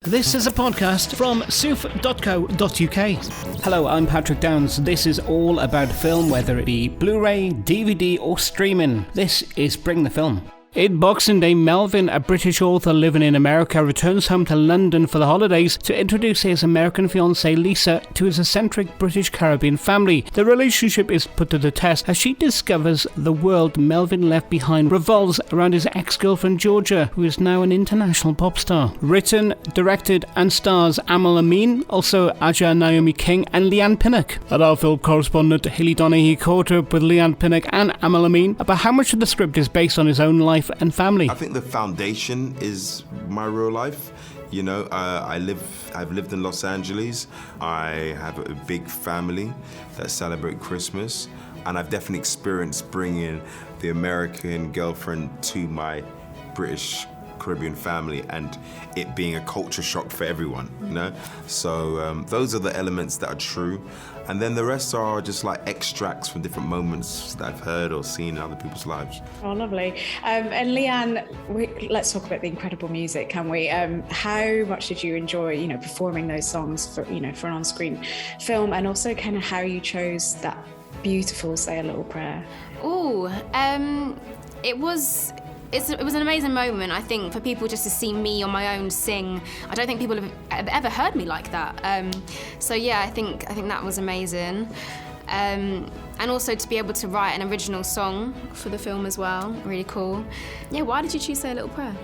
This is a podcast from soof.co.uk. Hello, I'm Patrick Downs. This is all about film, whether it be Blu-ray, DVD or streaming. This is Bring the Film. In Boxing Day, Melvin, a British author living in America, returns home to London for the holidays to introduce his American fiancée Lisa to his eccentric British Caribbean family. The relationship is put to the test as she discovers the world Melvin left behind revolves around his ex-girlfriend Georgia, who is now an international pop star. Written, directed and stars Aml Ameen, also NAOMI King and LEIGH-ANNE Pinnock. And our film correspondent Hilly Donaghy caught up with LEIGH-ANNE Pinnock and Aml Ameen about how much of the script is based on his own life and family. I think the foundation is my real life. You know, I've lived in Los Angeles. I have a big family that celebrate Christmas, and I've definitely experienced bringing the American girlfriend to my British Caribbean family and it being a culture shock for everyone, you know? So those are the elements that are true. And then the rest are just like extracts from different moments that I've heard or seen in other people's lives. Oh, lovely. And LEIGH-ANNE, let's talk about the incredible music, can we? How much did you enjoy, performing those songs for an on-screen film, and also kind of how you chose that beautiful Say a Little Prayer? It was an amazing moment, I think, for people just to see me on my own sing. I don't think people have ever heard me like that. So yeah, I think that was amazing. And also to be able to write an original song for the film as well, really cool. Yeah, why did you choose Say a Little Prayer?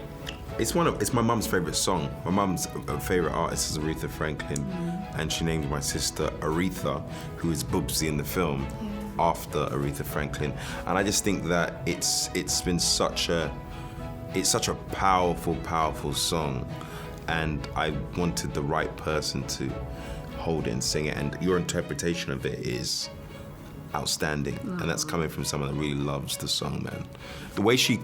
It's my mum's favourite song. My mum's favourite artist is Aretha Franklin, and she named my sister Aretha, who is Bubsy in the film. After Aretha Franklin, and I just think that it's been such a powerful song, and I wanted the right person to hold it and sing it, and your interpretation of it is outstanding. And that's coming from someone that really loves the song, man. The way she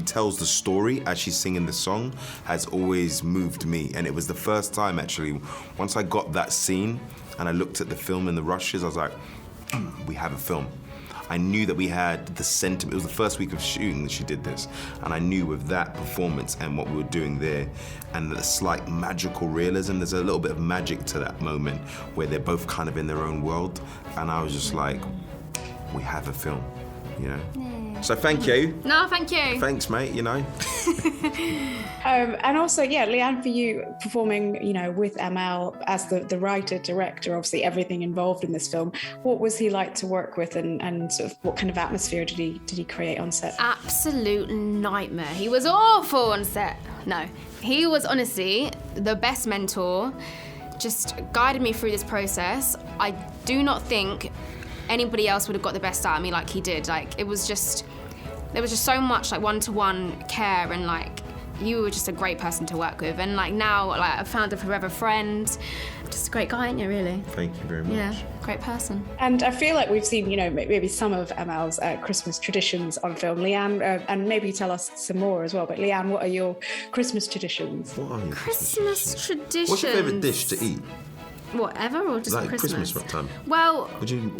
tells the story as she's singing the song has always moved me, and it was the first time actually, once I got that scene and I looked at the film in the rushes, I was like, we have a film. I knew that we had the sentiment. It was the first week of shooting that she did this, and I knew with that performance and what we were doing there, and the slight magical realism, there's a little bit of magic to that moment where they're both kind of in their own world, and I was just like, we have a film, So thank you. No, thank you. Thanks, mate, And also, LEIGH-ANNE, for you performing, with Aml as the writer, director, obviously everything involved in this film, what was he like to work with, and sort of what kind of atmosphere did he create on set? Absolute nightmare. He was awful on set. No, he was honestly the best mentor, just guided me through this process. I do not think anybody else would have got the best out of me like he did. There was just so much one-to-one care, and you were just a great person to work with. And now I've found a forever friend. Just a great guy, aren't you, really? Thank you very much. Yeah, great person. And I feel like we've seen, maybe some of Aml's Christmas traditions on film. LEIGH-ANNE, and maybe tell us some more as well. But LEIGH-ANNE, what are your Christmas traditions? What are your Christmas traditions? What's your favourite dish to eat? Whatever, or just Christmas time? Well,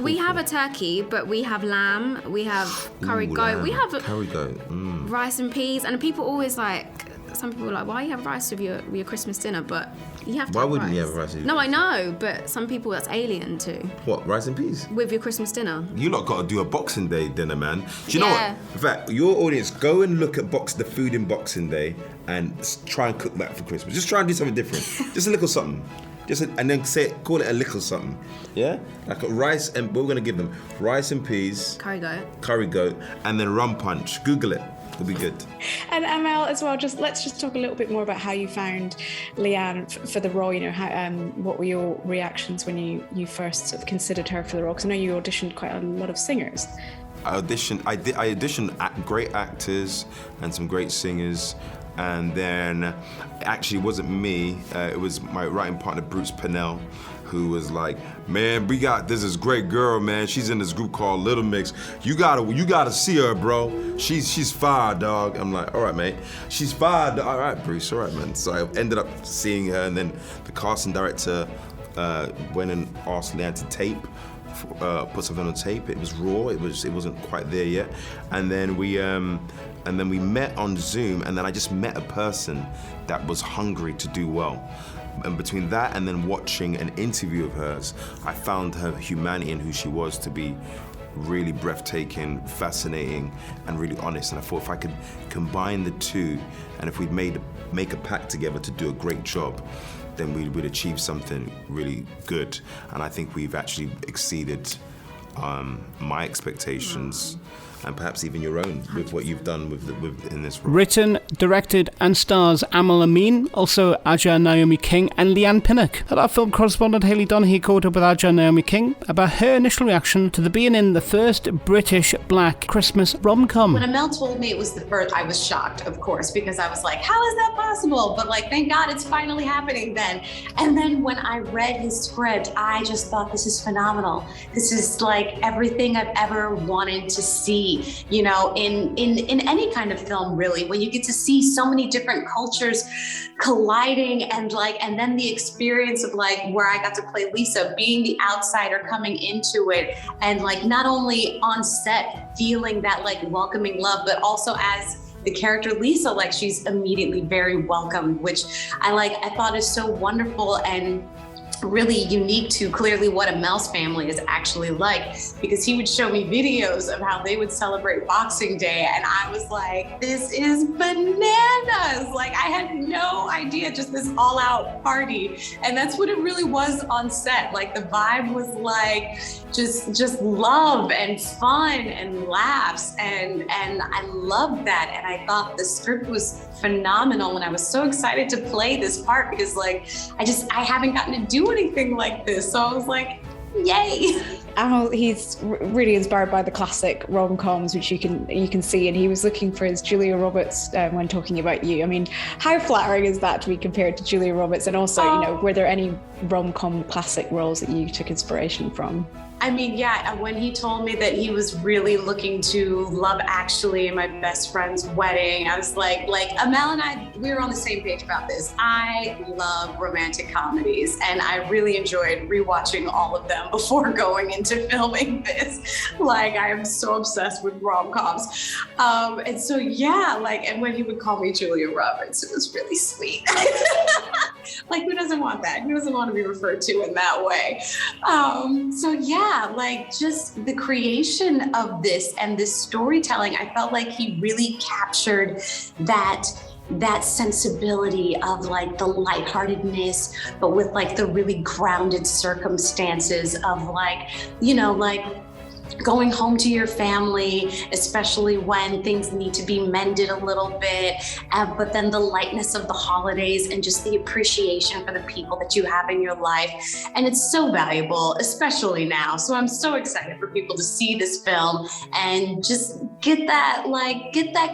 we have a turkey, but we have lamb, we have curry goat, we have curry goat, rice and peas, and people always some people are like, why you have rice with your Christmas dinner? But you have to. Why have wouldn't rice. you have rice? No, I know, but some people that's alien to. What, rice and peas? With your Christmas dinner. You lot got to do a Boxing Day dinner, man. Do you know what? In fact, your audience, go and look at the food in Boxing Day and try and cook that for Christmas. Just try and do something different. Just a little something. And then call it a little something, yeah? Like a rice, and we're gonna give them rice and peas, curry goat, and then rum punch. Google it, it'll be good. And Aml as well. Let's talk a little bit more about how you found LEIGH-ANNE for the role. What were your reactions when you first sort of considered her for the role? Because I know you auditioned quite a lot of singers. I auditioned great actors and some great singers. And then, actually, it wasn't me. It was my writing partner, Bruce Pennell, who was like, "Man, we got this great girl, man. She's in this group called Little Mix. You gotta see her, bro. She's fire, dog." I'm like, "All right, mate. She's fire. All right, Bruce. All right, man." So I ended up seeing her, and then the casting director went and asked LEIGH-ANNE to tape. Put something on tape. It was raw. It wasn't quite there yet. And then And then we met on Zoom, and then I just met a person that was hungry to do well. And between that and then watching an interview of hers, I found her humanity and who she was to be really breathtaking, fascinating, and really honest. And I thought if I could combine the two, and if we'd make a pact together to do a great job, then we would achieve something really good. And I think we've actually exceeded my expectations, and perhaps even your own, with what you've done with in this role. Written, directed and stars Aml Ameen, also Aja Naomi King and LEIGH-ANNE Pinnock. Our film correspondent Hayley Donaghy caught up with Aja Naomi King about her initial reaction to the being in the first British black Christmas rom-com. When Amel told me it was the first, I was shocked, of course, because I was like, how is that possible? But like, thank God it's finally happening then. And then when I read his script, I just thought, this is phenomenal. This is like everything I've ever wanted to see. You know, in any kind of film, really, when you get to see so many different cultures colliding, and then the experience of like where I got to play Lisa, being the outsider coming into it, and like not only on set feeling that like welcoming love, but also as the character Lisa, like she's immediately very welcomed, which I thought is so wonderful and really unique to clearly what Amel's family is actually like, because he would show me videos of how they would celebrate Boxing Day, and I was like, this is bananas. Like, I had no idea, just this all out party. And that's what it really was on set. Like, the vibe was like just love and fun and laughs, and I loved that. And I thought the script was phenomenal, and I was so excited to play this part because like I haven't gotten to do anything like this, so I was like, yay. Aml, he's really inspired by the classic rom-coms, which you can see, and he was looking for his Julia Roberts when talking about you. I mean, how flattering is that to be compared to Julia Roberts? And also, you know, were there any rom-com classic roles that you took inspiration from? I mean, yeah, when he told me that he was really looking to Love Actually and My Best Friend's Wedding, I was like Amel and I, we were on the same page about this. I love romantic comedies, and I really enjoyed rewatching all of them before going into filming this. Like, I am so obsessed with rom-coms. And so, yeah, and when he would call me Julia Roberts, it was really sweet. Like, who doesn't want that? Who doesn't want to be referred to in that way? So yeah, just the creation of this and this storytelling, I felt like he really captured that sensibility of like the lightheartedness, but with like the really grounded circumstances of like, you know, like going home to your family, especially when things need to be mended a little bit, but then the lightness of the holidays and just the appreciation for the people that you have in your life. And it's so valuable, especially now. So I'm so excited for people to see this film and just get that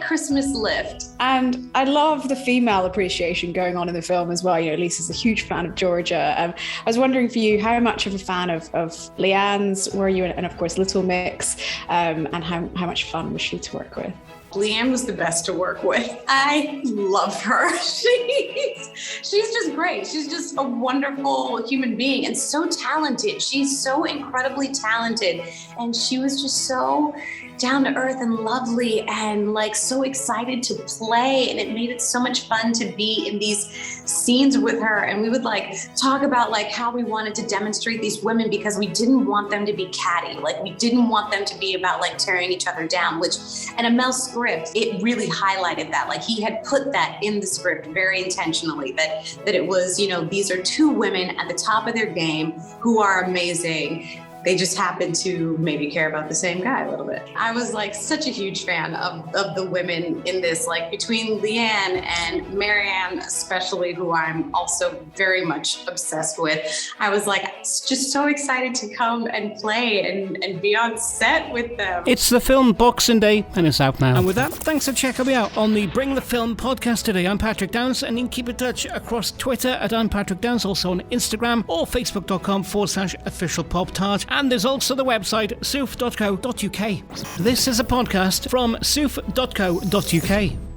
Christmas lift. And I love the female appreciation going on in the film as well. You know, Lisa's a huge fan of Georgia. I was wondering for you, how much of a fan of LEIGH-ANNE's were you, and of course Little Mix, and how much fun was she to work with? LEIGH-ANNE was the best to work with. I love her. She's just great. She's just a wonderful human being and so talented. She's so incredibly talented. And she was just so down to earth and lovely and like so excited to play. And it made it so much fun to be in these scenes with her. And we would like talk about like how we wanted to demonstrate these women, because we didn't want them to be catty. Like, we didn't want them to be about like tearing each other down, which in Amel's script, it really highlighted that. Like, he had put that in the script very intentionally, that it was, you know, these are two women at the top of their game who are amazing. They just happen to maybe care about the same guy a little bit. I was like such a huge fan of the women in this, like between LEIGH-ANNE and Marianne, especially, who I'm also very much obsessed with. I was like just so excited to come and play and be on set with them. It's the film Boxing Day, and it's out now. And with that, thanks for checking me out on the Bring the Film podcast today. I'm Patrick Downs, and you can keep in touch across Twitter at I'm Patrick Downs, also on Instagram or facebook.com/officialpoptart. And there's also the website soof.co.uk. This is a podcast from soof.co.uk.